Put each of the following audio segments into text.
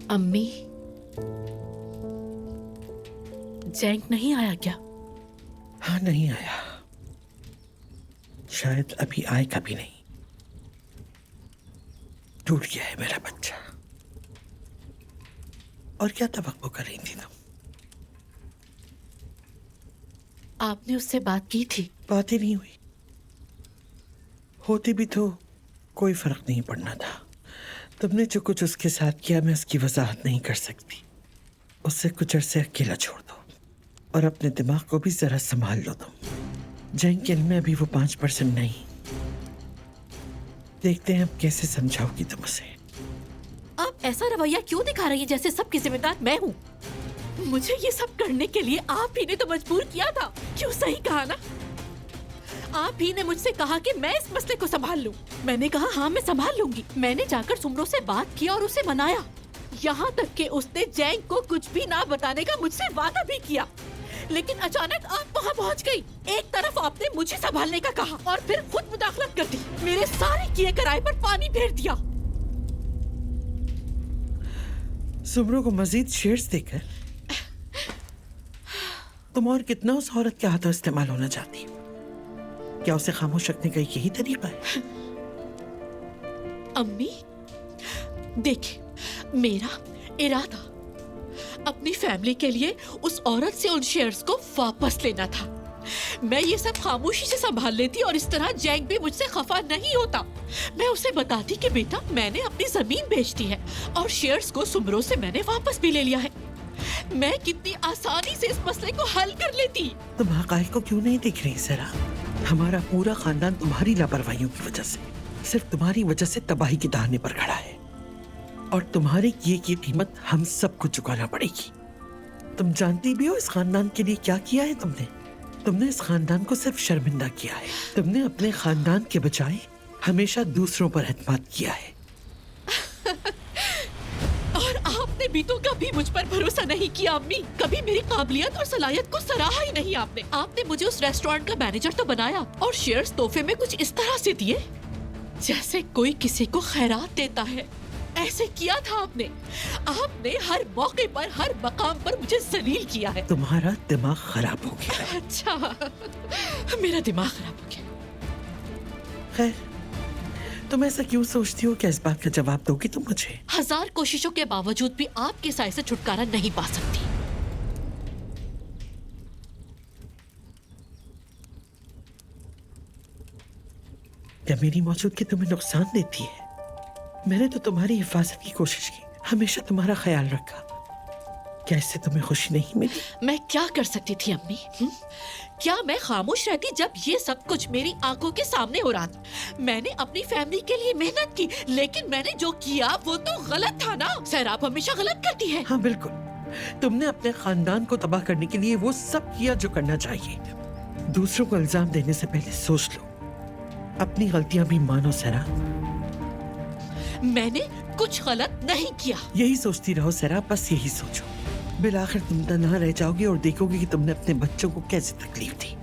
अम्मी, जैंक नहीं आया क्या? हाँ, नहीं आया। शायद अभी आएगा भी नहीं। टूट गया है मेरा बच्चा। और क्या तवक्को कर रही थी तुम? आपने उससे बात की थी? बात ही नहीं हुई। होती भी तो कोई फर्क नहीं पड़ना था। तुमने जो कुछ उसके साथ किया, मैं उसकी वजाहत नहीं कर सकती। उससे कुछ अरसे अकेला छोड़ दो और अपने दिमाग को भी जरा संभाल लो तुम। जैंग के इल्म में अभी वो 5% नहीं। देखते हैं अब कैसे समझाओगी तुम उसे। आप ऐसा रवैया क्यों दिखा रही हैं जैसे सबकी जिम्मेदार मैं हूँ? मुझे ये सब करने के लिए आप ही ने तो मजबूर किया था। क्यों, सही कहा ना? आप ही ने मुझसे कहा कि मैं इस मसले को संभाल लूं। मैंने कहा हाँ मैं संभाल लूंगी। मैंने जाकर सुमरो से बात किया और उसे मनाया। यहाँ तक कि उसने जैंग को कुछ भी ना बताने का मुझसे वादा भी किया। लेकिन अचानक आप वहाँ पहुँच गई। एक तरफ आपने मुझे संभालने का कहा और फिर खुद मुदाखलत कर दी। मेरे सारे किए कराए पर पानी फेर दिया। सुमरो को मजीद शेयर्स देकर तुम और कितना उस औरत के हाथों इस्तेमाल होना चाहती हो? क्या उसे खामोश रखने का यही तरीका है? अम्मी, देखिए, मेरा इरादा अपनी फैमिली के लिए उस औरत से उन शेयर्स को वापस लेना था। मैं ये सब खामोशी से संभाल लेती और इस तरह जैंग भी मुझसे खफा नहीं होता। मैं उसे बताती कि बेटा मैंने अपनी जमीन बेच दी है और शेयर्स को सुमरो से मैंने वापस भी ले लिया है। मैं कितनी आसानी से इस मसले को हल कर लेती। तुम हकायक को क्यों नहीं देख रही जरा? हमारा पूरा खानदान तुम्हारी लापरवाहियों की वजह से, सिर्फ तुम्हारी वजह से तबाही के दहाने पर खड़ा है और तुम्हारे किए की कीमत हम सबको चुकाना पड़ेगी। तुम जानती भी हो इस खानदान के लिए क्या किया है तुमने? तुमने इस खानदान को सिर्फ शर्मिंदा किया है। तुमने अपने खानदान के बजाय हमेशा दूसरों पर एतमाद किया है। और आपने भी तो कभी मुझ पर भरोसा नहीं किया अम्मी। कभी मेरी काबिलियत और सलाहियत को सराहा ही नहीं आपने। आपने मुझे उस रेस्टोरेंट का मैनेजर तो बनाया और शेयर्स तोहफे में कुछ इस तरह से दिए जैसे कोई किसी को खैरात देता है। ऐसे किया था आपने। आपने हर मौके पर, हर मकाम पर मुझे जलील किया है। तुम्हारा दिमाग खराब हो गया है। अच्छा, मेरा दिमाग खराब हो गया। खैर, तुम ऐसा क्यों सोचती हो? क्या इस बात का जवाब दोगी तुम मुझे? 1000 कोशिशों के बावजूद भी आपके साए से छुटकारा नहीं पा सकती। क्या मेरी मौजूदगी तुम्हें नुकसान देती है? मैंने तो तुम्हारी हिफाजत की कोशिश की, हमेशा तुम्हारा ख्याल रखा। क्या इससे तुम्हें खुशी नहीं मिली? मैं क्या कर सकती थी अम्मी? क्या मैं खामोश रहती जब ये सब कुछ मेरी आंखों के सामने हो रहा था? मैंने अपनी फैमिली के लिए मेहनत की, लेकिन मैंने जो किया वो तो गलत था ना। सैराब हमेशा गलत करती है। हाँ बिल्कुल, तुमने अपने खानदान को तबाह करने के लिए वो सब किया जो करना चाहिए। दूसरों को इल्जाम देने से पहले सोच लो, अपनी गलतियां भी मानो सरा। मैंने कुछ गलत नहीं किया। यही सोचती रहो सरा, बस यही सोचो। बिलाखिर तुम तन्हा रह जाओगी और देखोगी कि तुमने अपने बच्चों को कैसे तकलीफ दी।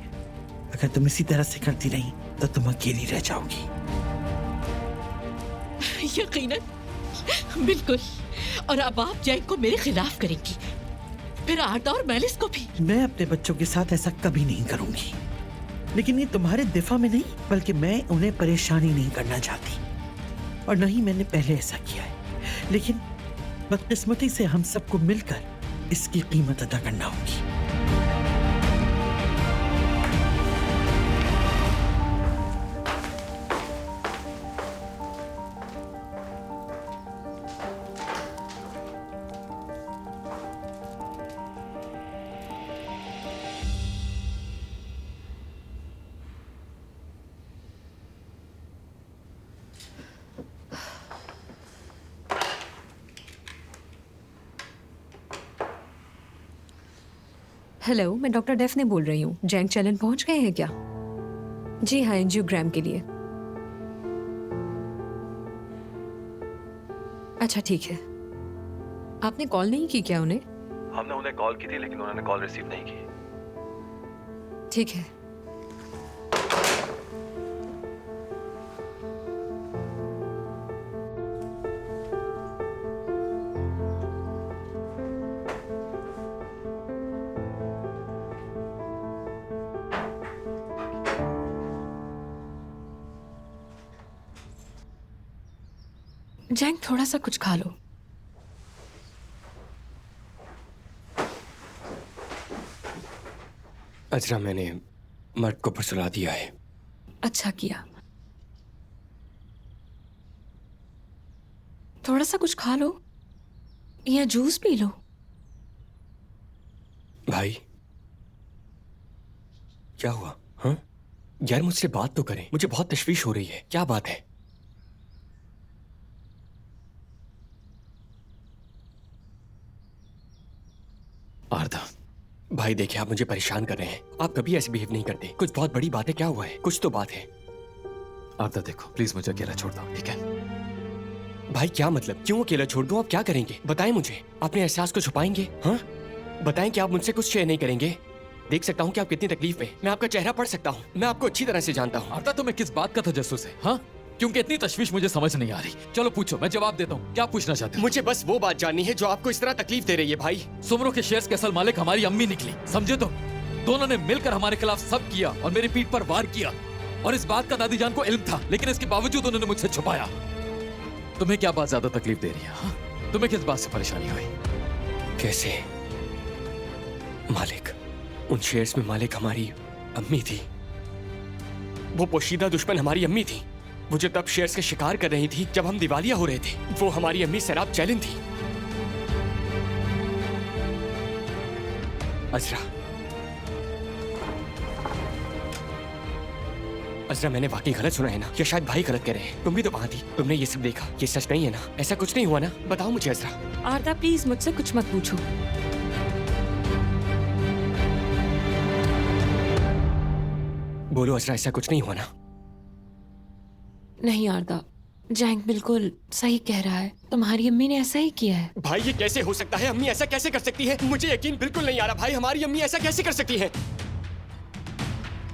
अगर तुम इसी तरह से करती रही तो तुम अकेली रह जाओगी। यकीनन, बिल्कुल। और अब आप जैंग को मेरे खिलाफ करेंगी, फिर आरदा और मैलिस को भी। मैं अपने बच्चों के साथ ऐसा कभी नहीं करूंगी, लेकिन ये तुम्हारे दिफा में नहीं, बल्कि मैं उन्हें परेशानी नहीं करना चाहती और न ही मैंने पहले ऐसा किया है। लेकिन बदकिस्मती से हम सबको मिलकर इसकी कीमत अदा करना होगी। हेलो, मैं डॉक्टर डेफने बोल रही हूँ। जैंग चैलन पहुँच गए हैं क्या? जी हाँ, एंजियोग्राम के लिए। अच्छा ठीक है। आपने कॉल नहीं की क्या उन्हें? हमने उन्हें कॉल की थी लेकिन उन्होंने कॉल रिसीव नहीं की। ठीक है। जैंग थोड़ा सा कुछ खा लो। अजरा, मैंने मर्द को फुसला दिया है। अच्छा किया। थोड़ा सा कुछ खा लो या जूस पी लो। भाई क्या हुआ? हाँ यार, मुझसे बात तो करें, मुझे बहुत तशवीश हो रही है। क्या बात है? आरदा, भाई देखिए, आप मुझे परेशान कर रहे हैं। आप कभी ऐसे बिहेव नहीं करते। कुछ बहुत बड़ी बात है। क्या हुआ है? कुछ तो बात है। आरदा देखो, प्लीज मुझे अकेला छोड़ दो, ठीक है? भाई क्या मतलब? क्यों अकेला छोड़ दूं? आप क्या करेंगे? बताएं मुझे। अपने एहसास को छुपाएंगे? हाँ बताएं कि आप मुझसे कुछ शेयर नहीं करेंगे। देख सकता हूँ कि आप कितनी तकलीफ में। मैं आपका चेहरा पढ़ सकता हूँ। मैं आपको अच्छी तरह से जानता हूँ। आरदा, तुम्हें किस बात का तजस्सुस है? हाँ, क्योंकि इतनी तशवीश मुझे समझ नहीं आ रही। चलो पूछो, मैं जवाब देता हूँ। क्या पूछना चाहते हो? मुझे बस वो बात जाननी है जो आपको इस तरह तकलीफ दे रही है। भाई, सुमरों के शेयर्स के असल मालिक हमारी अम्मी निकली, समझे तुम? दोनों ने मिलकर हमारे खिलाफ सब किया और मेरी पीठ पर वार किया। और इस बात का दादी जान को इल्म था, लेकिन इसके बावजूद उन्होंने मुझसे छुपाया। तुम्हें क्या बात ज्यादा तकलीफ दे रही है? हाँ? तुम्हें किस बात से परेशानी हुई? कैसे? मालिक, उन शेयर्स में मालिक हमारी अम्मी थी। वो पोशीदा दुश्मन हमारी अम्मी थी। वो जो तब शेयर्स का शिकार कर रही थी जब हम दिवालिया हो रहे थे, वो हमारी अम्मी सैराब चैलेंज थी। अजरा, अजरा, मैंने वाकई गलत सुना है ना? या शायद भाई गलत कह रहे हैं? तुम भी तो वहां थी, तुमने ये सब देखा। ये सच नहीं है ना? ऐसा कुछ नहीं हुआ ना? बताओ मुझे अजरा। आरदा प्लीज मुझसे कुछ मत पूछो। बोलो अजरा, ऐसा कुछ नहीं हुआ ना? नहीं आरदा, जैंग बिल्कुल सही कह रहा है। तुम्हारी अम्मी ने ऐसा ही किया है। भाई ये कैसे हो सकता है? अम्मी ऐसा कैसे कर सकती है? मुझे यकीन बिल्कुल नहीं आ रहा। भाई, हमारी अम्मी ऐसा कैसे कर सकती है?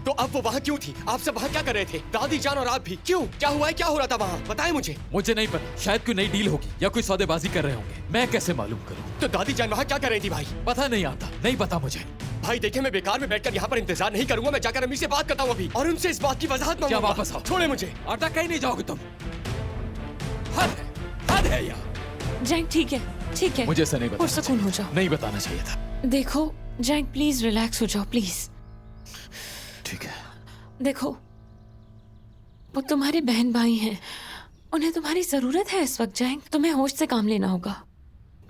तो अब वो वहाँ क्यों थी? आप सब वहाँ क्या कर रहे थे? दादी जान और आप भी क्यों? क्या हुआ है? क्या हो रहा था वहाँ? बताएं मुझे। मुझे नहीं पता, शायद कोई नई डील होगी या कोई सौदेबाजी कर रहे होंगे। मैं कैसे मालूम करूं? तो दादी जान वहाँ क्या कर रही थी? भाई पता नहीं आता, नहीं पता मुझे। भाई देखिए, मैं बेकार में बैठकर यहाँ पर इंतजार नहीं करूंगा। मैं जाकर अम्मी से बात करता हूँ अभी और उनसे इस बात की वजाहत क्या मांगूंगा। वापस आओ? छोड़े मुझे। आरदा, कहीं नहीं जाओगे तुम। हद है यार। जैंग ठीक है, ठीक है। मुझे ऐसा नहीं बताना पुरसकून हो चाहिए। जाओ। नहीं बताना चाहिए था। देखो जैंग, प्लीज रिलैक्स हो जाओ, प्लीज। ठीक है। देखो, वो तुम्हारे बहन भाई हैं, उन्हें तुम्हारी जरूरत है इस वक्त। जैंग, तुम्हें होश से काम लेना होगा।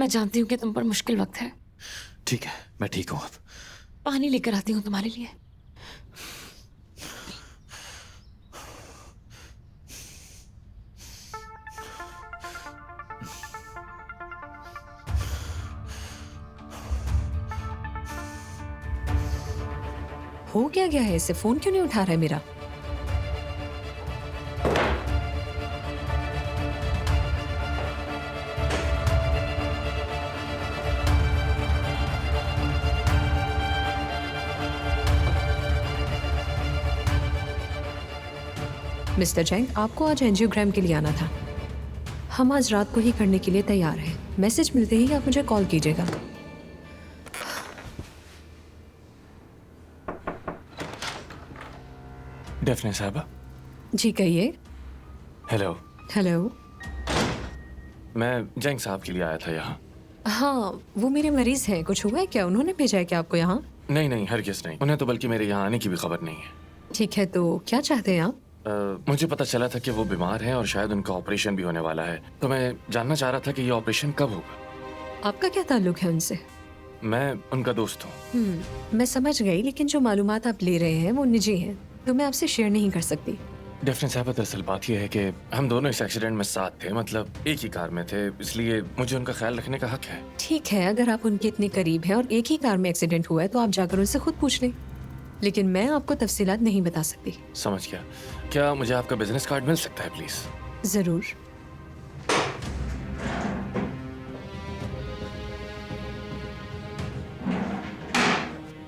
मैं जानती हूँ कि तुम पर मुश्किल वक्त है। ठीक है, मैं ठीक हूँ अब। पानी लेकर आती हूँ तुम्हारे लिए। हो क्या गया है इसे? फोन क्यों नहीं उठा रहा है मेरा? मिस्टर जैंग, आपको आज एंजियोग्राम के लिए आना था। हम आज रात को ही करने के लिए तैयार हैं। मैसेज मिलते ही आप मुझे कॉल कीजिएगा। डेफने साहबा। जी कहिए। हेलो। हेलो। मैं जैंग साहब के लिए आया था यहाँ। हाँ, वो मेरे मरीज हैं। कुछ हुआ है क्या? उन्होंने भेजा है क्या आपको यहाँ? नहीं नहीं, हरगिज़ नहीं। उन्हें तो बल्कि मेरे यहाँ आने की भी खबर नहीं है। ठीक है, तो क्या चाहते हैं आप? मुझे पता चला था कि वो बीमार हैं और शायद उनका ऑपरेशन भी होने वाला है। तो मैं जानना चाह रहा था कि ये ऑपरेशन कब होगा। आपका क्या ताल्लुक है उनसे? मैं उनका दोस्त हूँ। मैं समझ गई, लेकिन जो मालूमात आप ले रहे हैं वो निजी हैं, तो मैं आपसे शेयर नहीं कर सकती। डेफने साहब, दरअसल बात यह है कि हम दोनों इस एक्सीडेंट में साथ थे, मतलब एक ही कार में थे, इसलिए मुझे उनका ख्याल रखने का हक है। ठीक है, अगर आप उनके इतने करीब हैं और एक ही कार में एक्सीडेंट हुआ है तो आप जाकर उनसे खुद पूछ लें, लेकिन मैं आपको तफसीलात नहीं बता सकती। समझ गया। क्या मुझे आपका बिजनेस कार्ड मिल सकता है प्लीज? जरूर।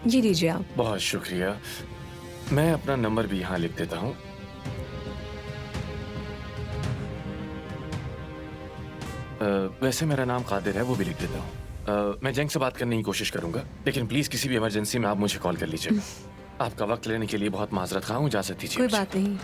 ये लीजिए आप। बहुत शुक्रिया। मैं अपना नंबर भी यहाँ लिख देता हूँ। वैसे मेरा नाम कादिर है, वो भी लिख देता हूँ। मैं जैंग से बात करने की कोशिश करूंगा, लेकिन प्लीज किसी भी इमरजेंसी में आप मुझे कॉल कर लीजिए। आपका वक्त लेने के लिए बहुत माजरत खां, इजाजत दीजिए। कोई बात नहीं।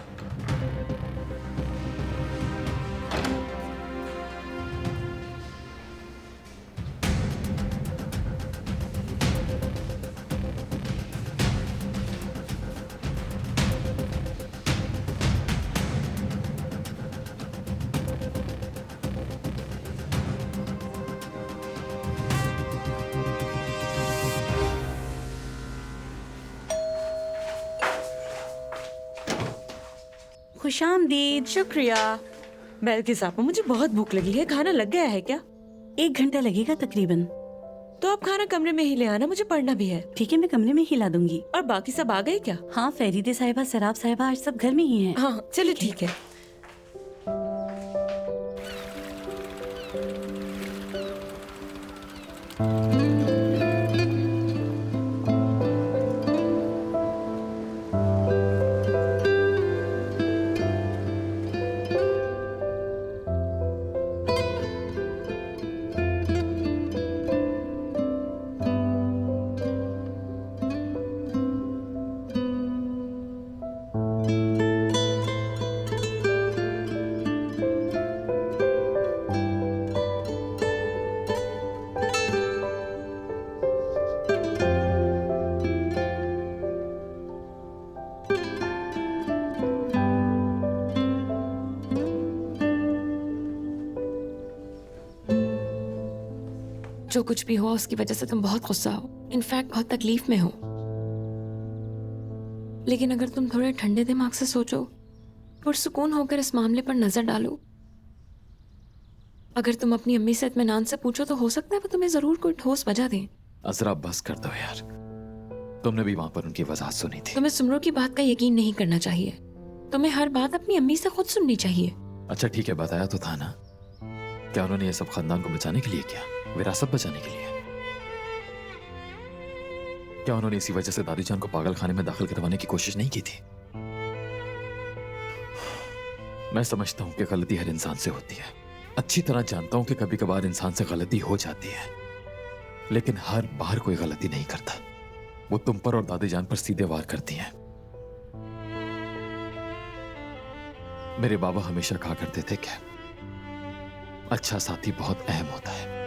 खुशामदीद। शुक्रिया। बेल्किस आपा, मुझे बहुत भूख लगी है, खाना लग गया है क्या? 1 घंटा लगेगा तकरीबन। तो आप खाना कमरे में ही ले आना, मुझे पढ़ना भी है। ठीक है, मैं कमरे में ही ला दूंगी। और बाकी सब आ गए क्या? हाँ, फरीदे साहिबा, सराब साहिबा आज सब घर में ही हैं। हाँ चलिए ठीक है। जो कुछ भी हुआ उसकी वजह से तुम बहुत गुस्सा हो, इनफैक्ट बहुत तकलीफ में हो। लेकिन अगर तुम थोड़े ठंडे दिमाग से सोचो, पुरसुकून होकर इस मामले पर नजर डालो, अगर तुम अपनी अम्मी से इत्मीनान से पूछो तो हो सकता है वो तुम्हें जरूर कोई ठोस वजह दें। असरा बस कर दो यार, तुमने भी वहां पर उनकी वजाहत सुनी थी। तुम्हें सुमरो की बात का यकीन नहीं करना चाहिए, तुम्हें हर बात अपनी अम्मी से खुद सुननी चाहिए। अच्छा ठीक है, बताया तो था ना। क्या उन्होंने ये सब खानदान को बचाने के लिए किया, विरासत बचाने के लिए? क्या उन्होंने इसी वजह से दादी जान को पागल खाने में दाखिल करवाने की कोशिश नहीं की थी? मैं समझता हूं कि गलती हर इंसान से होती है, अच्छी तरह जानता हूं कि कभी कभार इंसान से गलती हो जाती है, लेकिन हर बार कोई गलती नहीं करता। वो तुम पर और दादी जान पर सीधे वार करती हैं। मेरे बाबा हमेशा कहा करते थे कि अच्छा साथी बहुत अहम होता है।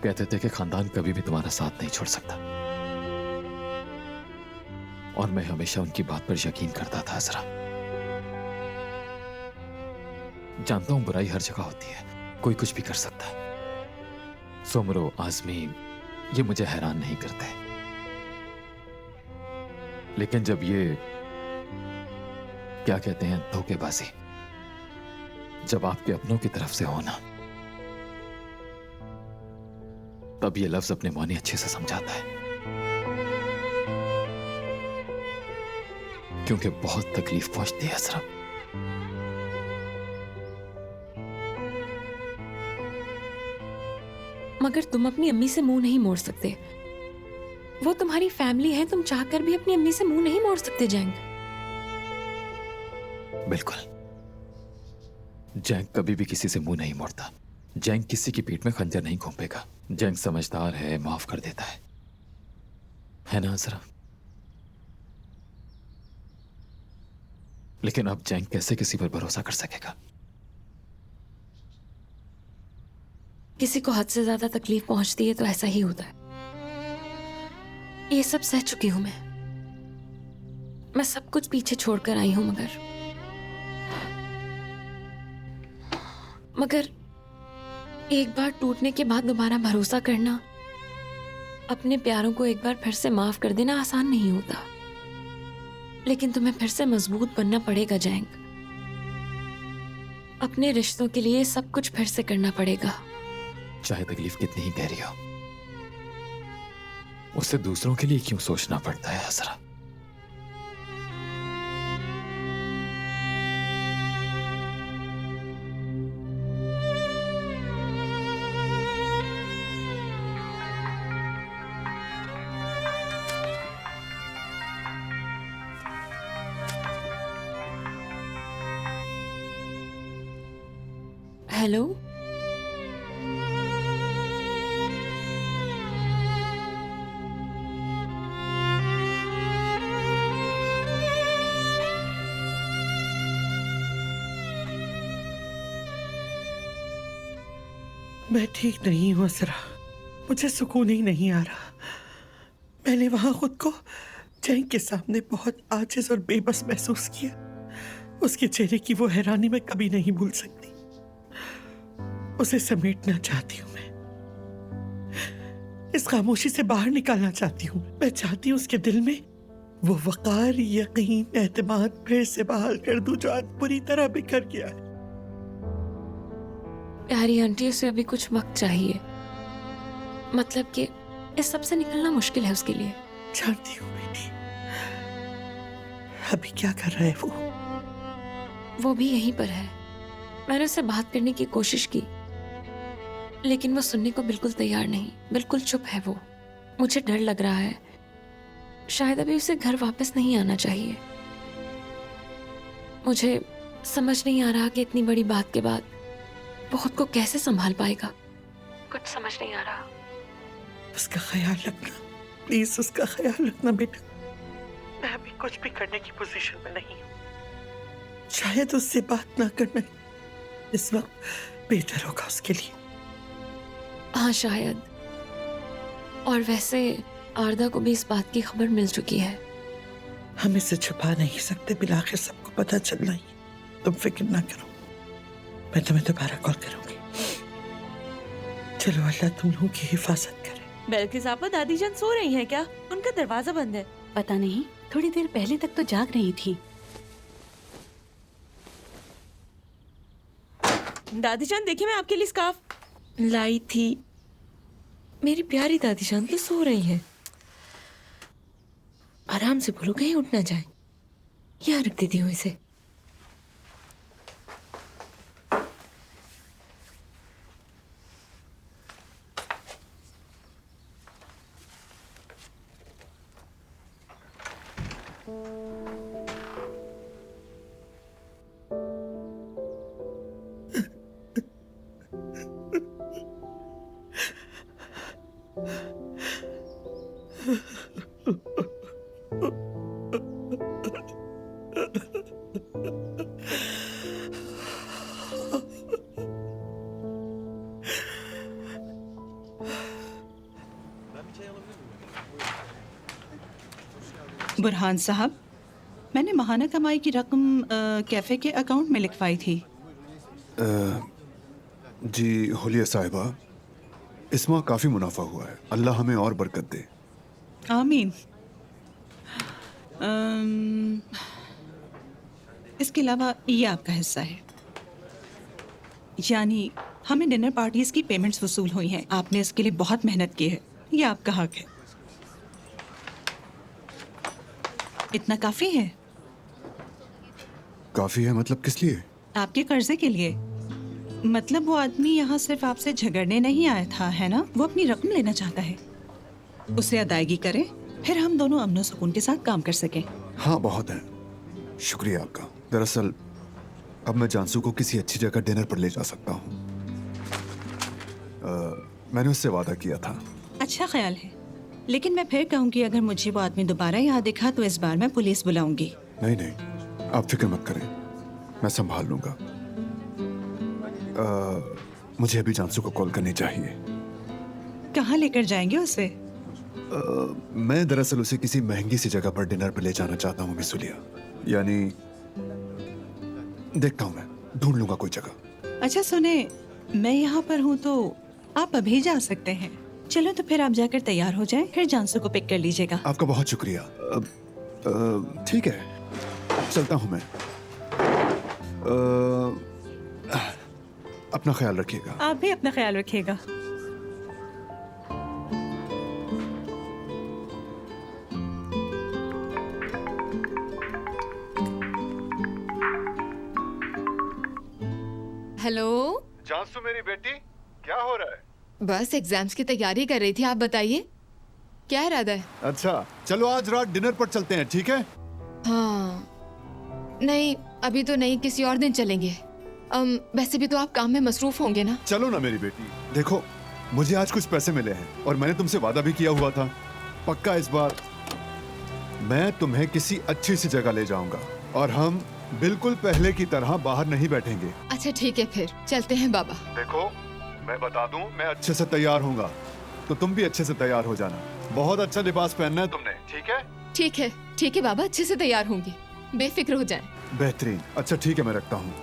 कहते थे कि खानदान कभी भी तुम्हारा साथ नहीं छोड़ सकता, और मैं हमेशा उनकी बात पर यकीन करता था। असरा, जानता हूं बुराई हर जगह होती है, कोई कुछ भी कर सकता है। सुमरो, आजमी ये मुझे हैरान नहीं करते, लेकिन जब ये क्या कहते हैं धोखेबाजी, जब आपके अपनों की तरफ से होना, तब ये लफ्ज अपने मानी अच्छे से समझाता है, क्योंकि बहुत तकलीफ पहुंचती है असरा। मगर तुम अपनी अम्मी से मुंह नहीं मोड़ सकते, वो तुम्हारी फैमिली है, तुम चाहकर भी अपनी अम्मी से मुंह नहीं मोड़ सकते। जैंग, बिल्कुल, जैंग कभी भी किसी से मुंह नहीं मोड़ता। जैंग किसी की पीठ में खंजर नहीं घोंपेगा। जैंग समझदार है, माफ कर देता है ना असरा? लेकिन अब जैंग कैसे किसी पर भरोसा कर सकेगा? किसी को हद से ज्यादा तकलीफ पहुंचती है तो ऐसा ही होता है। ये सब सह चुकी हूं मैं सब कुछ पीछे छोड़कर आई हूं, मगर एक बार टूटने के बाद दोबारा भरोसा करना, अपने प्यारों को एक बार फिर से माफ कर देना आसान नहीं होता। लेकिन तुम्हें फिर से मजबूत बनना पड़ेगा जैंग। अपने रिश्तों के लिए सब कुछ फिर से करना पड़ेगा। चाहे तकलीफ कितनी ही गहरी हो, उससे दूसरों के लिए क्यों सोचना पड़ता है असरा? हेलो, मैं ठीक नहीं हूँ असरा, मुझे सुकून ही नहीं आ रहा। मैंने वहां खुद को जैंग के सामने बहुत आजिज और बेबस महसूस किया। उसके चेहरे की वो हैरानी मैं कभी नहीं भूल सकती। उसे समेटना चाहती हूँ मैं, इस खामोशी से बाहर निकालना चाहती हूँ। मैं चाहती हूँ उसके दिल में वो वकार, यकीन, एतमाद फिर से बहाल कर दूं जो आज पूरी तरह बिखर गया है। प्यारी आंटी, उसे अभी कुछ वक्त चाहिए। मतलब कि इस सब से निकलना मुश्किल है उसके लिए। जानती हूँ बेटी। अभी क्या कर रहा है वो भी यहीं पर है। मैंने उससे बात करने की कोशिश की, लेकिन वो सुनने को बिल्कुल तैयार नहीं, बिल्कुल चुप है वो। मुझे डर लग रहा है, शायद अभी उसे घर वापस नहीं आना चाहिए। मुझे समझ नहीं आ रहा कि इतनी बड़ी बात के बाद वो खुद को कैसे संभाल पाएगा। कुछ समझ नहीं आ रहा। उसका ख्याल रखना प्लीज, उसका ख्याल रखना बेटा। मैं अभी कुछ भी करने की पोजीशन में नहीं हूँ। शायद उससे बात ना करना इस वक्त बेहतर होगा उसके लिए। हाँ शायद। और वैसे आरदा को भी इस बात की खबर मिल चुकी है। हम इसे छुपा नहीं सकते, बिलाखिर सबको पता चलना ही। तुम फिक्र ना करो, मैं तुम्हें दोबारा कॉल करूंगी। चलो, अल्लाह तुम लोगों की हिफाजत करे। बिल्किस आपा, दादी जान सो रही हैं क्या? उनका दरवाजा बंद है। पता नहीं, थोड़ी देर पहले तक तो जाग रही थी। दादी जान देखिए, मैं आपके लिए स्कार्फ लाई थी। मेरी प्यारी दादी जान तो सो रही हैं। आराम से बोलो, कहीं उठ ना जाए। यहाँ रख देती हूँ इसे। बुरहान साहब, मैंने माहाना कमाई की रकम कैफ़े के अकाउंट में लिखवाई थी। जी होलिया साहिबा, इस माह काफ़ी मुनाफा हुआ है। अल्लाह हमें और बरकत दे। आमीन। इसके अलावा ये आपका हिस्सा है, यानी हमें डिनर पार्टीज की पेमेंट्स वसूल हुई हैं। आपने इसके लिए बहुत मेहनत की है, ये आपका हक है। इतना काफी है? काफ़ी है मतलब किस लिए? आपके कर्जे के लिए। मतलब वो आदमी यहाँ सिर्फ आपसे झगड़ने नहीं आया था, है ना? वो अपनी रकम लेना चाहता है, उसे अदायगी करें, फिर हम दोनों अमन सुकून के साथ काम कर सकें। हाँ बहुत है, शुक्रिया आपका। दरअसल अब मैं जानसू को किसी अच्छी जगह डिनर पर ले जा सकता हूँ। मैंने उससे वादा किया था। अच्छा ख्याल है, लेकिन मैं फिर कहूँगी अगर मुझे वो आदमी दोबारा यहाँ दिखा तो इस बार मैं पुलिस बुलाऊंगी। नहीं नहीं, आप फिक्र मत करें, मैं संभाल लूंगा। मुझे अभी जानसू को कॉल करनी चाहिए। कहाँ लेकर जाएंगे उसे? मैं दरअसल उसे किसी महंगी सी जगह पर डिनर पर ले जाना चाहता हूँ मिस हुलिया। यानी देखता हूँ, मैं ढूंढ लूंगा कोई जगह। अच्छा सुने, मैं यहाँ पर हूँ तो आप अभी जा सकते हैं। चलो तो फिर आप जाकर तैयार हो जाएं, फिर जानसू को पिक कर लीजिएगा। आपका बहुत शुक्रिया। ठीक है, चलता हूँ मैं। अपना ख्याल रखिएगा। आप भी अपना ख्याल रखिएगा। हेलो जानसू मेरी बेटी, क्या हो रहा है? बस एग्जाम्स की तैयारी कर रही थी। आप बताइए क्या इरादा है? अच्छा चलो आज रात डिनर पर चलते हैं, ठीक है? हाँ नहीं, अभी तो नहीं, किसी और दिन चलेंगे। वैसे भी तो आप काम में मसरूफ होंगे ना। चलो ना मेरी बेटी। देखो मुझे आज कुछ पैसे मिले हैं और मैंने तुमसे वादा भी किया हुआ था। पक्का इस बार मैं तुम्हें किसी अच्छी सी जगह ले जाऊंगा और हम बिल्कुल पहले की तरह बाहर नहीं बैठेंगे। अच्छा ठीक है, फिर चलते हैं बाबा। देखो मैं बता दूं, मैं अच्छे से तैयार होऊंगा तो तुम भी अच्छे से तैयार हो जाना। बहुत अच्छा लिबास पहनना है तुमने, ठीक है? ठीक है, ठीक है बाबा, अच्छे से तैयार होंगी, बेफिक्र हो जाएं। बेहतरीन। अच्छा ठीक है, मैं रखता हूँ।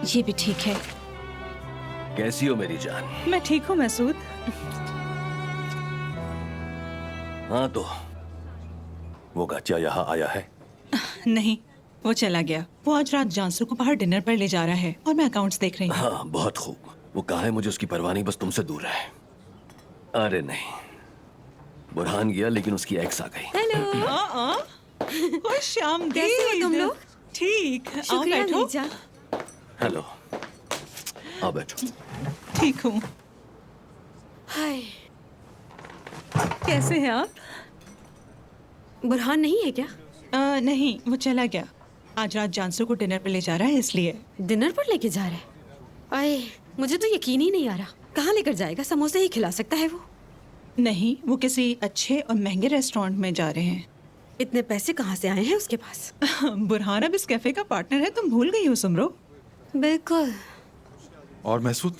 ये भी ठीक है। कैसी हो मेरी जान? मैं ठीक हूँ मसूद। हाँ तो वो गच्चा यहाँ आया है? नहीं, वो चला गया। वो आज रात जानसू को बाहर डिनर पर ले जा रहा है और मैं अकाउंट्स देख रही हूँ। हाँ बहुत खूब। वो कहा है मुझे उसकी परवाह नहीं, बस तुमसे दूर रहे। अरे नहीं, बुरहान गया लेकिन उसकी एक्स आ गई। हेलो। खुश आमदीद। कैसे हो तुम लोग? ठीक। आओ शुक्रिया बैठो। लीजा। हेलो, आओ बैठो। ठीक हूँ। हाय, कैसे हैं आप? बुरहान नहीं है क्या? नहीं, वो चला गया। आज रात जानसू को डिनर पर ले जा रहा है इसलिए। डिनर पर लेके जा रहे हैं? आए, मुझे तो यकीन ही नहीं आ रहा। कहाँ लेकर जाएगा? समोसे ही खिला सकता है वो। नहीं, वो किसी अच्छे और महंगे रेस्टोरेंट में जा रहे हैं। इतने पैसे कहाँ से आए हैं उसके पास? बुरहान अब इस कैफे का पार्टनर है, तुम भूल गई हो सुमरो। बिल्कुल। और महसूद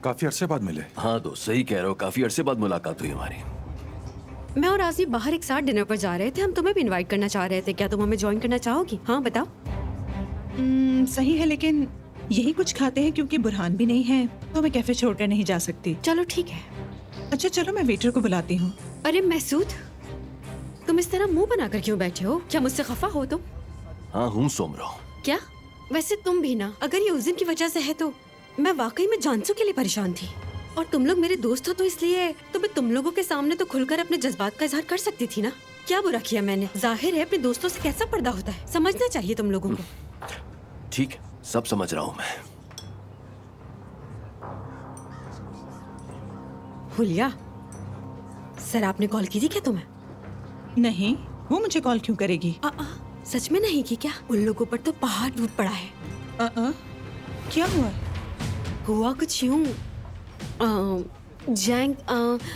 काफी अरसे बाद मिले। हाँ तो सही कह रहे हो, काफी अरसे बाद मुलाकात हुई हमारी। मैं और आसिफ बाहर एक साथ डिनर पर जा रहे थे। हम तुम्हें भी इनवाइट करना चाह रहे थे। क्या तुम हमें ज्वाइन करना चाहोगी? हाँ बताओ। सही है, लेकिन यही कुछ खाते हैं क्योंकि बुरहान भी नहीं है तो मैं कैफे छोड़कर नहीं जा सकती। चलो ठीक है। अच्छा चलो, मैं वेटर को बुलाती हूँ। अरे महसूद, तुम इस तरह मुंह बनाकर क्यों बैठे हो? क्या मुझसे खफा हो तुम? हाँ हूँ सोमरो। क्या? वैसे तुम भी ना। अगर ये उस दिन की वजह से है तो मैं वाकई में जानसू के लिए परेशान थी। और तुम लोग मेरे दोस्त हो तो इसलिए तो मैं तुम लोगों के सामने तो खुलकर अपने जज्बात का इजहार कर सकती थी ना। क्या बुरा किया मैंने? जाहिर है अपने दोस्तों से कैसा पर्दा होता है, समझना चाहिए तुम लोगों को। ठीक है, सब समझ रहा हूँ मैं। हुलिया, सर आपने कॉल की थी क्या तुम्हें? नहीं, वो मुझे कॉल क्यों करेगी? सच में नहीं की क्या? उन लोगों पर तो पहाड़ टूट पड़ा है। क्या हुआ? हुआ कुछ यूं, जैंग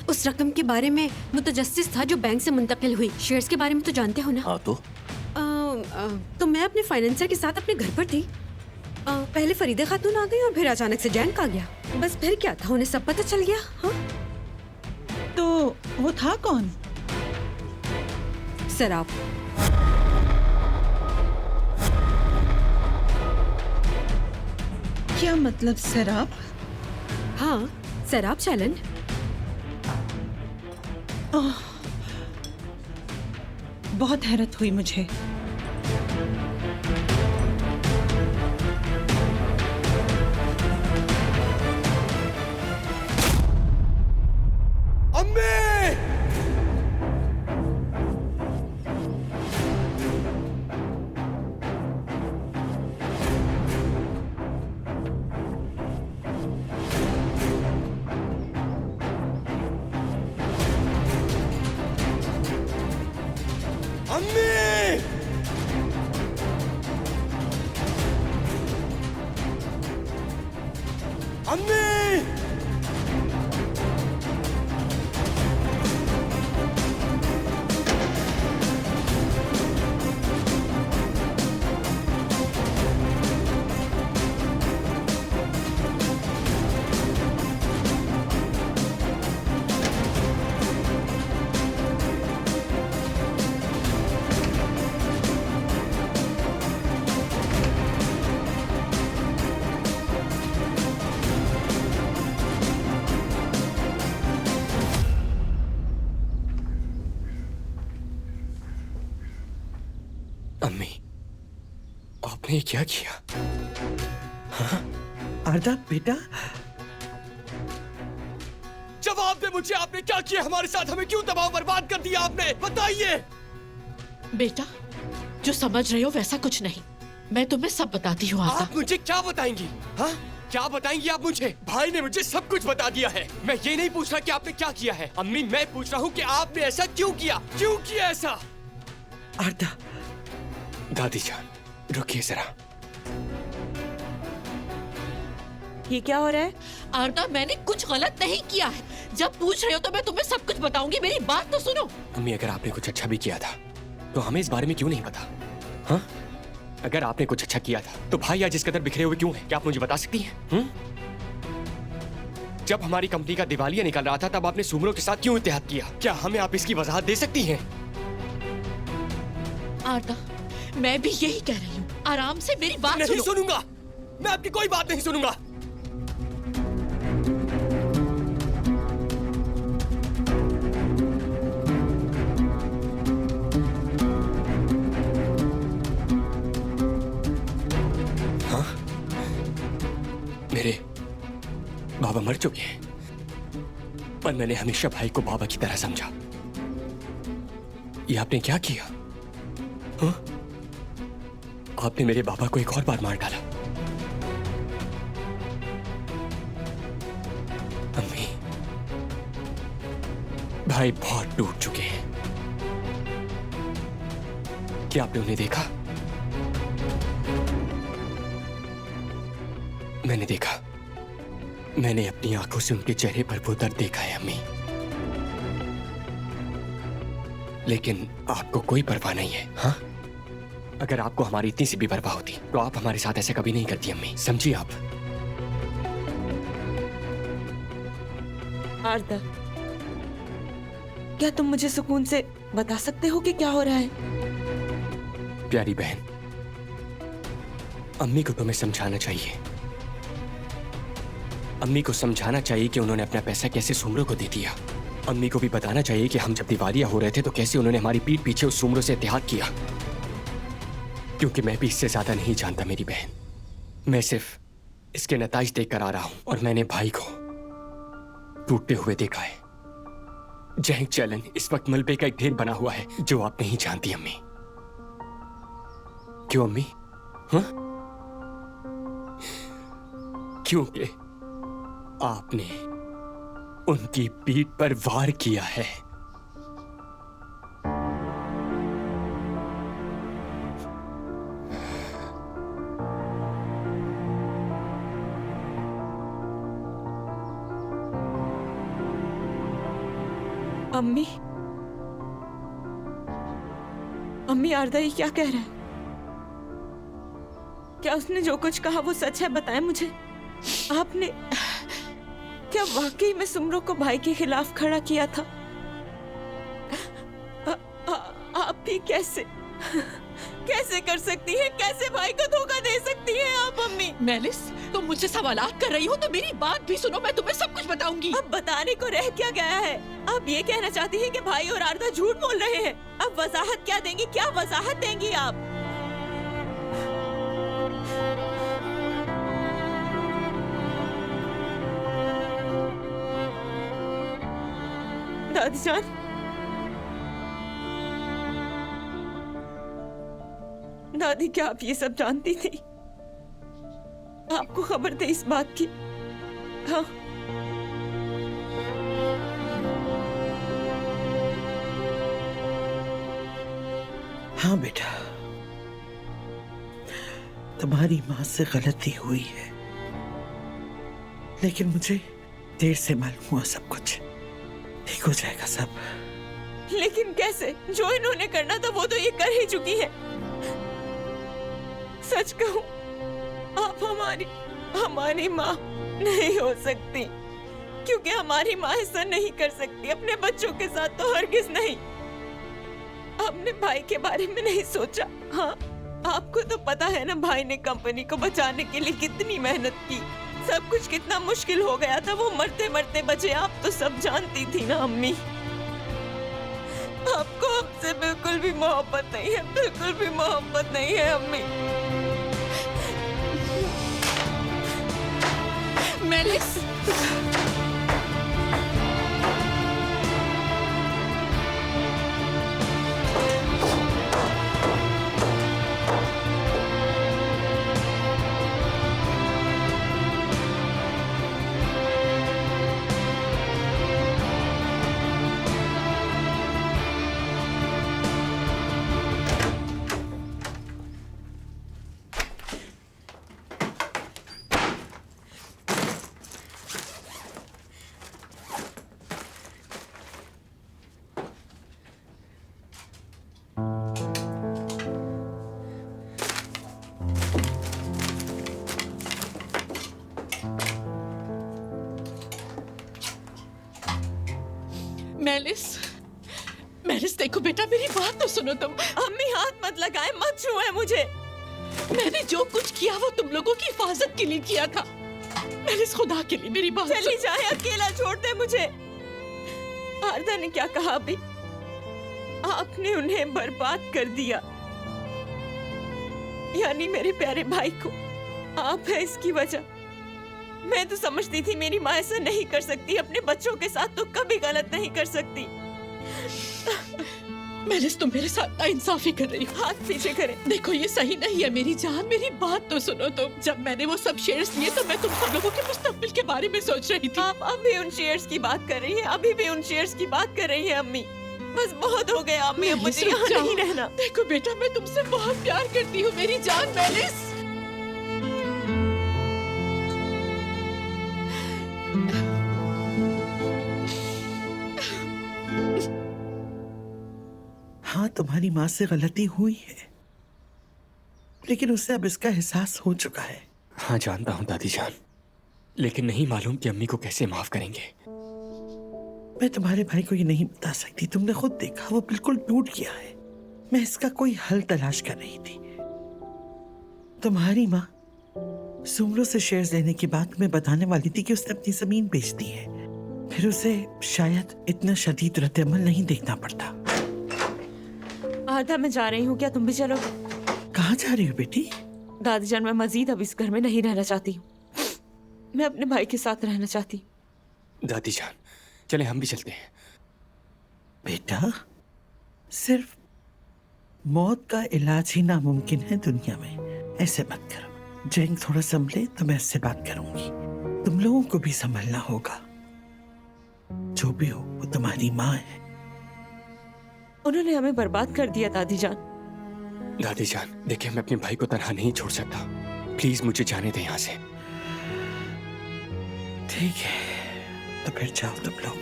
उस रकम के बारे में मुतजस्सिस था जो बैंक से मुंतकिल हुई। शेयर्स के बारे में तो जानते हो ना? हाँ तो मैं अपने फाइनेंसर के साथ अपने घर पर थी। पहले फरीदे खातून आ गई और फिर अचानक से जैंग आ गया। बस फिर क्या था, उन्हें सब पता चल गया। हाँ तो वो था कौन? सराब। क्या मतलब शराब? हाँ, शराब चैलेंज। बहुत हैरत हुई मुझे। अम्मी, आपने क्या किया? हाँ? आरदा बेटा, जवाब दे मुझे, आपने क्या किया हमारे साथ? हमें क्यों तबाह बर्बाद कर दिया आपने? बताइए। बेटा, जो समझ रहे हो वैसा कुछ नहीं। मैं तुम्हें सब बताती हूँ। आप मुझे क्या बताएंगी? हाँ, क्या बताएंगी आप मुझे? भाई ने मुझे सब कुछ बता दिया है। मैं ये नहीं पूछ रहा कि आपने क्या किया है अम्मी, मैं पूछ रहा हूँ कि आपने ऐसा क्यों किया? क्यों किया ऐसा? आरदा। दादी जान, रुकिए जरा। ये क्या हो रहा है? आरदा, मैंने कुछ गलत नहीं किया है। जब पूछ रहे हो तो मैं तुम्हें सब कुछ बताऊंगी। मेरी बात तो सुनो। अम्मी, अगर आपने कुछ अच्छा भी किया था तो हमें इस बारे में क्यों नहीं पता? हाँ, अगर आपने कुछ अच्छा किया था तो भाई आज इस कदर बिखरे हुए क्यों हैं? क्या आप मुझे बता सकती हैं? जब हमारी कंपनी का दिवालिया निकल रहा था तब आपने सुमरो के साथ क्यों इत्तेहाद किया? क्या हमें आप इसकी वजाहत दे सकती हैं? आरदा, मैं भी यही कह रही हूँ। आराम से मेरी बात नहीं सुनो। सुनूंगा, मैं आपकी कोई बात नहीं सुनूंगा। हाँ, मेरे बाबा मर चुके हैं, पर मैंने हमेशा भाई को बाबा की तरह समझा। ये आपने क्या किया? हाँ? आपने मेरे बाबा को एक और बार मार डाला। अम्मी, भाई बहुत टूट चुके हैं। क्या आपने उन्हें देखा? मैंने देखा। मैंने अपनी आंखों से उनके चेहरे पर वो दर्द देखा है अम्मी। लेकिन आपको कोई परवाह नहीं है। हाँ, अगर आपको हमारी इतनी सी भी परवाह होती तो आप हमारे साथ ऐसे कभी नहीं करती अम्मी, समझिए आप। आरदा, क्या तुम मुझे सुकून से बता सकते हो कि क्या हो रहा है? प्यारी बहन, अम्मी को तुम्हें समझाना चाहिए। अम्मी को समझाना चाहिए कि उन्होंने अपना पैसा कैसे सुमरों को दे दिया। अम्मी को भी बताना चाहिए कि हम जब दिवालिया हो रहे थे तो कैसे उन्होंने हमारी पीठ पीछे उस सुमरों से इत्तेहाद किया। क्योंकि मैं भी इससे ज्यादा नहीं जानता मेरी बहन। मैं सिर्फ इसके नताइज देखकर आ रहा हूं और मैंने भाई को टूटते हुए देखा है। जय चैलन इस वक्त मलबे का एक ढेर बना हुआ है जो आप नहीं जानती अम्मी। क्यों अम्मी? हाँ? क्योंकि आपने उनकी पीठ पर वार किया है। अम्मी, अम्मी, आरदा ये क्या कह रहा है? क्या उसने जो कुछ कहा वो सच है? बताएं मुझे। आपने क्या वाकई में सुमरों को भाई के खिलाफ खड़ा किया था? आप भी कैसे कर सकती हैं? कैसे भाई को धोखा दे सकती हैं आप अम्मी? मेलिस, तुम मुझसे सवालात कर रही हो तो मेरी बात भी सुनो, मैं तुम्हें सब कुछ बताऊंगी। अब बताने को रह क्या गया है? आप ये कहना चाहती हैं कि भाई और आरदा झूठ बोल रहे हैं? अब वजाहत क्या देंगी? क्या वजाहत देंगी आप? दादी जान, दादी, क्या आप ये सब जानती थी? आपको खबर थी इस बात की? हाँ। हाँ बेटा, तुम्हारी माँ से गलती हुई है, लेकिन मुझे देर से मालूम हुआ सब कुछ। ठीक हो जाएगा सब। लेकिन कैसे? जो इन्होंने करना था वो तो ये कर ही चुकी है। सच कहूं, आप हमारी माँ नहीं हो सकती, क्योंकि हमारी माँ ऐसा नहीं कर सकती। अपने बच्चों के साथ तो हरगिज नहीं। आपने भाई के बारे में नहीं सोचा? हाँ, आपको तो पता है ना, भाई ने कंपनी को बचाने के लिए कितनी मेहनत की। सब कुछ कितना मुश्किल हो गया था, वो मरते मरते बचे। आप तो सब जानती थी ना अम्मी। आपको हमसे बिल्कुल भी मोहब्बत नहीं है, बिल्कुल भी मोहब्बत नहीं है अम्मी। मेलिस, मेलिस, देखो बेटा, मेरी बात तो सुनो तुम। अम्मी, हाथ मत लगाए, मत छुए मुझे। मैंने जो कुछ किया वो तुम लोगों की हिफाजत के लिए किया था। मैंने इस खुदा के लिए मेरी बात चली जाए, अकेला छोड़ दे मुझे। आरदा ने क्या कहा अभी? आपने उन्हें बर्बाद कर दिया, यानी मेरे प्यारे भाई को आप है इसकी वजह। मैं तो समझती थी मेरी माँ ऐसा नहीं कर सकती, अपने बच्चों के साथ तो कभी गलत नहीं कर सकती। मेलिस, तुम मेरे साथ नाइंसाफी कर रही हो। हाथ पीछे करें। देखो ये सही नहीं है मेरी जान, मेरी बात तो सुनो तुम। जब मैंने वो सब शेयर्स लिए तो मैं तुम सब लोगों के मुस्तकबिल के बारे में सोच रही थी। आप अभी उन शेयर्स की बात कर रही हैं, अभी भी उन शेयर्स की बात कर रही हैं अम्मी। बस बहुत हो गया अम्मी, अब मुझे यहाँ नहीं रहना। देखो बेटा, मैं तुमसे बहुत प्यार करती हूँ मेरी जान मेलिस। हाँ, तुम्हारी माँ से गलती हुई है, लेकिन उसे अब इसका एहसास हो चुका है। हाँ जानता हूँ दादी जान, लेकिन नहीं मालूम कि अम्मी को कैसे माफ करेंगे। मैं तुम्हारे भाई को ये नहीं बता सकती, तुमने खुद देखा वो बिल्कुल टूट गया है। मैं इसका कोई हल तलाश कर रही थी। तुम्हारी माँ सुमरो से शेयर्स लेने की बात मैं बताने वाली थी कि उसने अपनी जमीन बेच दी है, फिर उसे शायद इतना शदीद रद्द-ए-अमल नहीं देखना पड़ता। आरदा, मैं जा रही हूँ, क्या तुम भी चलोगे? कहाँ जा रही हो बेटी? दादी जान, मैं मजीद अब इस घर में नहीं रहना चाहती हूँ। मैं अपने भाई के साथ रहना चाहती हूँ। दादी जान चले, हम भी चलते हैं। बेटा, सिर्फ मौत का इलाज ही नामुमकिन है दुनिया में। ऐसे मत करो। जैंग थोड़ा संभले तो मैं इससे बात करूंगी। तुम लोगों को भी संभलना होगा। जो भी हो वो तुम्हारी माँ है। उन्होंने हमें बर्बाद कर दिया दादी जान। दादी जान देखिए, मैं अपने भाई को तनहा नहीं छोड़ सकता। प्लीज मुझे जाने दें यहाँ से। ठीक है, तो फिर जाओ तुम लोग।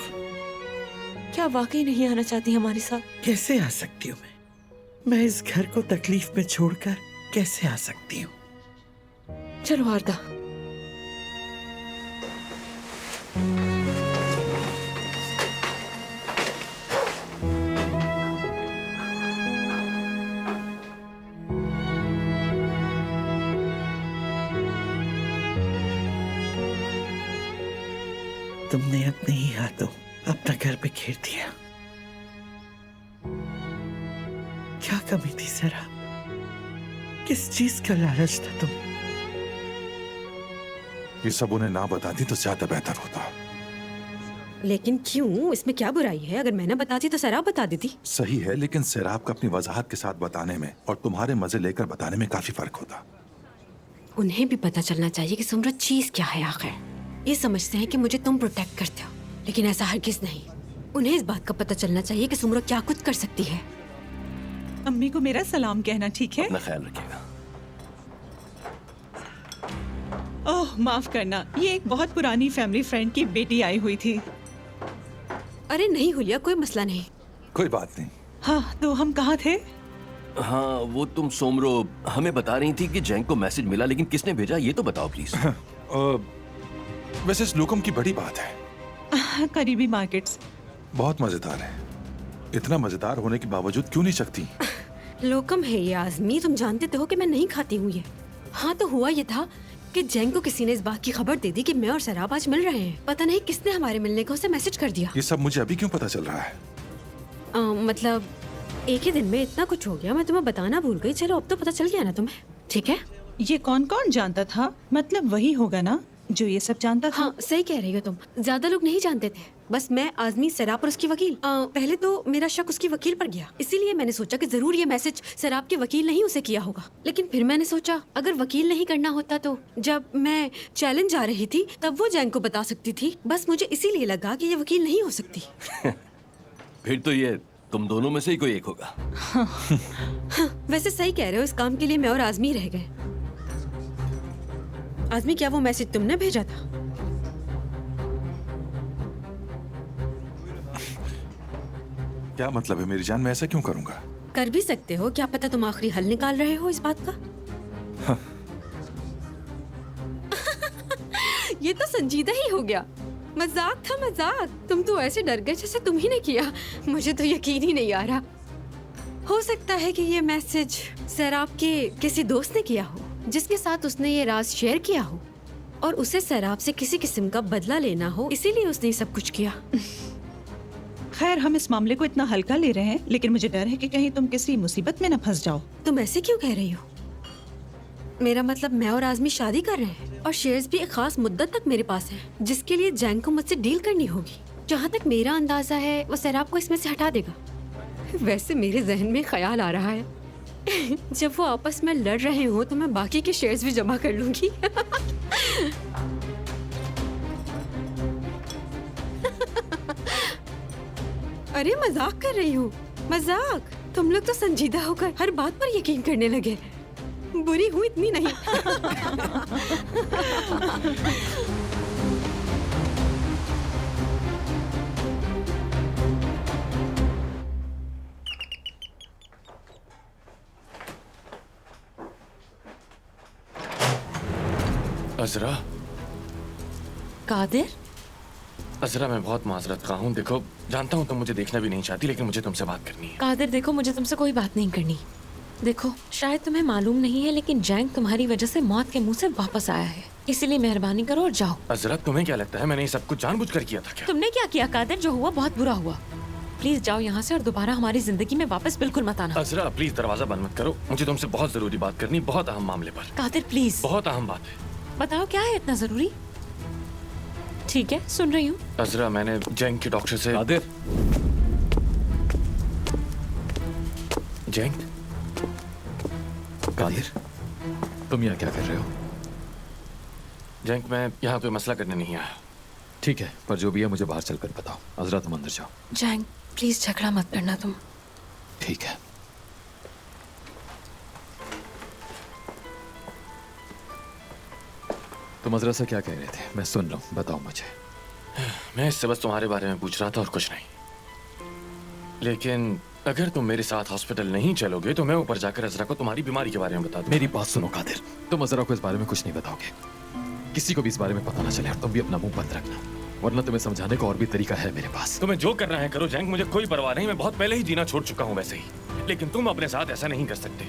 क्या वाकई नहीं आना चाहती हमारे साथ? कैसे आ सकती हूँ मैं इस घर को तकलीफ में छोड़कर कैसे आ सकती हूँ? चलो आरदा। तुमने अपने ही हाथों अपना घर पे घेर दिया। क्या कमी थी जरा? किस चीज का लालच था तुम? ये सब उन्हें ना बताती तो ज्यादा बेहतर होता। लेकिन क्यों? इसमें क्या बुराई है? अगर मैंने बताती तो सराब बता देती। सही है, लेकिन सैराब का अपनी वजाहत के साथ बताने में और तुम्हारे मजे लेकर बताने में काफी फर्क होता। उन्हें भी पता चलना चाहिए कि सुमरत चीज क्या है आखिर। ये समझते हैं कि मुझे तुम प्रोटेक्ट करते हो, लेकिन ऐसा हरगिज नहीं। उन्हें इस बात का पता चलना चाहिए कि सुमरत क्या कुछ कर सकती है। अम्मी को मेरा सलाम कहना, ठीक है? अपना ख्याल रखिएगा। ओह माफ करना, ये एक बहुत पुरानी फैमिली फ्रेंड की बेटी आई हुई थी। अरे नहीं हुलिया, कोई मसला नहीं। कोई बात नहीं। हाँ, तो हम कहाँ थे? हाँ, वो तुम सोमरो हमें बता रही थी कि जैंग को मैसेज मिला, लेकिन किसने भेजा ये तो बताओ प्लीज। वैसे इस लोकम की बड़ी बात है। करीबी मार्केट्स बहुत मजेदार है। इतना मजेदार होने के बावजूद क्यों नहीं चखती? लोकम है ये आजमी, तुम जानते तो हो कि मैं नहीं खाती हूँ ये। हाँ, तो हुआ ये था कि जैंग को किसी ने इस बात की खबर दे दी कि मैं और सराब आज मिल रहे हैं। पता नहीं किसने हमारे मिलने का उसे मैसेज कर दिया। ये सब मुझे अभी क्यों पता चल रहा है? मतलब एक ही दिन में इतना कुछ हो गया, मैं तुम्हें बताना भूल गई। चलो अब तो पता चल गया ना तुम्हें, ठीक है? ये कौन कौन जानता था? मतलब वही होगा ना जो ये सब जानता था? हाँ, सही कह रही हो तुम। ज्यादा लोग नहीं जानते थे, बस मैं, आजमी, सराब और उसकी वकील। पहले तो मेरा शक उसकी वकील पर गया, इसीलिए मैंने सोचा कि जरूर ये मैसेज सराब के वकील ने ही उसे किया होगा। लेकिन फिर मैंने सोचा अगर वकील नहीं करना होता तो जब मैं चैलेंज आ रही थी तब वो जैंग को बता सकती थी। बस मुझे इसीलिए लगा कि ये वकील नहीं हो सकती। फिर तो ये तुम दोनों में से ही कोई एक होगा। हाँ, वैसे सही कह रहे हो, इस काम के लिए मैं और आजमी रह गए। आजमी, क्या वो मैसेज तुमने भेजा था? क्या मतलब है मेरी जान? मैं ऐसा क्यों करूंगा? कर भी सकते हो, क्या पता तुम आखिरी हल निकाल रहे हो इस बात का। हाँ। ये तो संजीदा ही हो गया। मजाक था, मजाक। तुम तो ऐसे डर गए जैसे तुम ही ने किया। मुझे तो यकीन ही नहीं आ रहा। हो सकता है कि ये मैसेज सैराब के किसी दोस्त ने किया हो, जिसके साथ उसने ये राज शेयर किया हो और उसे सैराब से किसी किस्म का बदला लेना हो, इसीलिए उसने ये सब कुछ किया। खैर, हम इस मामले को इतना हल्का ले रहे हैं, लेकिन मुझे डर है कि कहीं तुम किसी मुसीबत में न फंस जाओ। तुम ऐसे क्यों कह रही हो? मेरा मतलब मैं और आज़मी शादी कर रहे हैं और शेयर्स भी एक खास मुद्दत तक मेरे पास हैं, जिसके लिए जैंग को मुझसे डील करनी होगी। जहाँ तक मेरा अंदाजा है वो सैराब को इसमें से हटा देगा। वैसे मेरे जहन में ख्याल आ रहा है जब वो आपस में लड़ रहे हो तो मैं बाकी के शेयर्स भी जमा कर लूंगी। अरे मजाक कर रही हूँ, मजाक। तुम लोग तो संजीदा होकर हर बात पर यकीन करने लगे। बुरी हूँ इतनी नहीं। अजरा। कादिर? अजरा, मैं बहुत माजरत खा हूँ। देखो, जानता हूँ तुम मुझे देखना भी नहीं चाहती, लेकिन मुझे तुमसे बात करनी है। कादिर देखो, मुझे तुमसे कोई बात नहीं करनी। देखो, शायद तुम्हें मालूम नहीं है, लेकिन जैंग तुम्हारी वजह से मौत के मुंह से वापस आया है, इसीलिए मेहरबानी करो और जाओ। अजरा, तुम्हें क्या लगता है मैंने ये सब कुछ जानबूझकर किया था क्या? तुमने क्या किया कादिर? जो हुआ बहुत बुरा हुआ। प्लीज जाओ यहाँ से और दोबारा हमारी जिंदगी में वापस बिल्कुल मत आना। अजरा प्लीज दरवाजा बंद मत करो, मुझे तुमसे बहुत जरूरी बात करनी, बहुत अहम मामले पर। कादिर प्लीज। बहुत अहम बात है। बताओ क्या है इतना जरूरी? ठीक है, सुन रही हूँ। अजरा, मैंने जैंग के डॉक्टर से। कादिर। जैंग? कादिर, तुम यहाँ क्या कर रहे हो? जैंग, मैं यहाँ कोई मसला करने नहीं आया। ठीक है, पर जो भी है मुझे बाहर चलकर बताओ। अजरा, तुम अंदर जाओ। जैंग प्लीज झगड़ा मत करना तुम। ठीक है। तुम अजरा से क्या कह रहे थे? मैं सुन रहा हूँ, बताओ मुझे। मैं इससे बस तुम्हारे बारे में पूछ रहा था और कुछ नहीं। लेकिन अगर तुम मेरे साथ हॉस्पिटल नहीं चलोगे तो मैं ऊपर जाकर अजरा को तुम्हारी बीमारी के बारे में बता दूं। मेरी बात सुनो कादिर, तुम अजरा को इस बारे में कुछ नहीं बताओगे। किसी को भी इस बारे में पता ना चले और तुम भी अपना मुंह बंद रखना, वरना तुम्हें समझाने का और भी तरीका है मेरे पास। तुम्हें जो करना है करो जैंग, मुझे कोई परवाह नहीं। मैं बहुत पहले ही जीना छोड़ चुका हूँ वैसे ही। लेकिन तुम अपने साथ ऐसा नहीं कर सकते।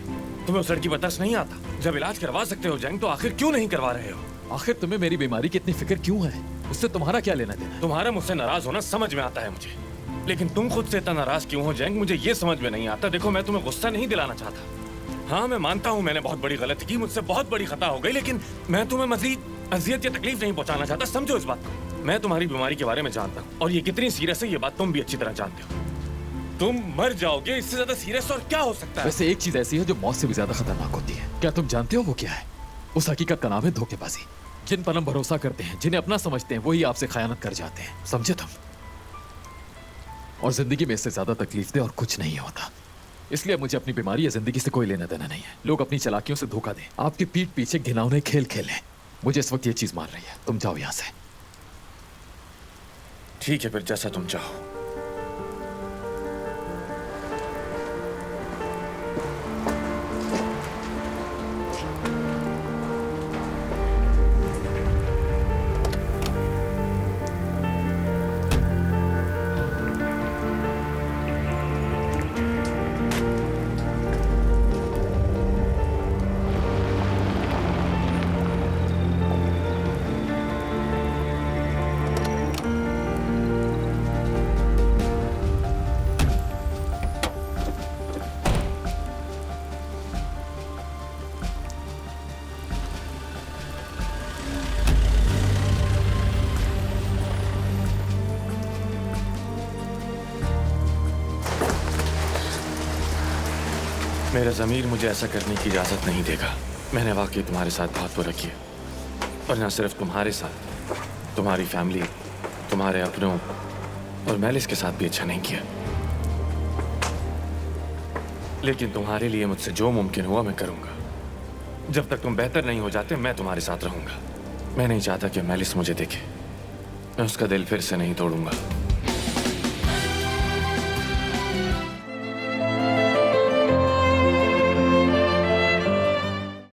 तुम्हें उस लड़की पर तरस नहीं आता? जब इलाज करवा सकते हो जैंग, तो आखिर क्यों नहीं करवा रहे हो? आखिर तुम्हें मेरी बीमारी की इतनी फिक्र क्यों है? उससे तुम्हारा क्या लेना देना? तुम्हारा मुझसे नाराज होना समझ में आता है मुझे, लेकिन तुम खुद से इतना नाराज क्यों हो जैंग, मुझे ये समझ में नहीं आता। देखो, मैं तुम्हें गुस्सा नहीं दिलाना चाहता। हाँ, मैं मानता हूँ मैंने बहुत बड़ी गलती की, मुझसे बहुत बड़ी खता हो गई, लेकिन मैं तुम्हें मजीद अजियत या तकलीफ नहीं पहुंचाना चाहता। समझो इस बात को। मैं तुम्हारी बीमारी के बारे में जानता हूँ और ये कितनी सीरियस है ये बात तुम भी अच्छी तरह जानते हो। तुम मर जाओगे, इससे ज्यादा सीरियस और क्या हो सकता है? वैसे एक चीज ऐसी है जो मौत से भी ज्यादा खतरनाक होती है। क्या तुम जानते हो वो क्या है? उस हकीकत का नाम है धोखेबाजी। जिन पर हम भरोसा करते हैं, जिन्हें अपना समझते हैं, वही आपसे खयानत कर जाते हैं। समझे तुम? और जिंदगी में इससे ज्यादा तकलीफ दे और कुछ नहीं होता। इसलिए मुझे अपनी बीमारी या जिंदगी से कोई लेना देना नहीं है। लोग अपनी चालाकियों से धोखा दें, आपकी पीठ पीछे घिनौने खेल खेलें। मुझे इस वक्त ये चीज मार रही है। तुम जाओ यहाँ से। ठीक है, फिर जैसा तुम चाहो। मेरा ज़मीर मुझे ऐसा करने की इजाज़त नहीं देगा। मैंने वाकई तुम्हारे साथ बहुत बुरा किया, और न सिर्फ तुम्हारे साथ, तुम्हारी फैमिली, तुम्हारे अपनों और मैलिस के साथ भी अच्छा नहीं किया। लेकिन तुम्हारे लिए मुझसे जो मुमकिन हुआ मैं करूँगा। जब तक तुम बेहतर नहीं हो जाते मैं तुम्हारे साथ रहूँगा। मैं नहीं चाहता कि मैलिस मुझे देखे। मैं उसका दिल फिर से नहीं तोड़ूंगा।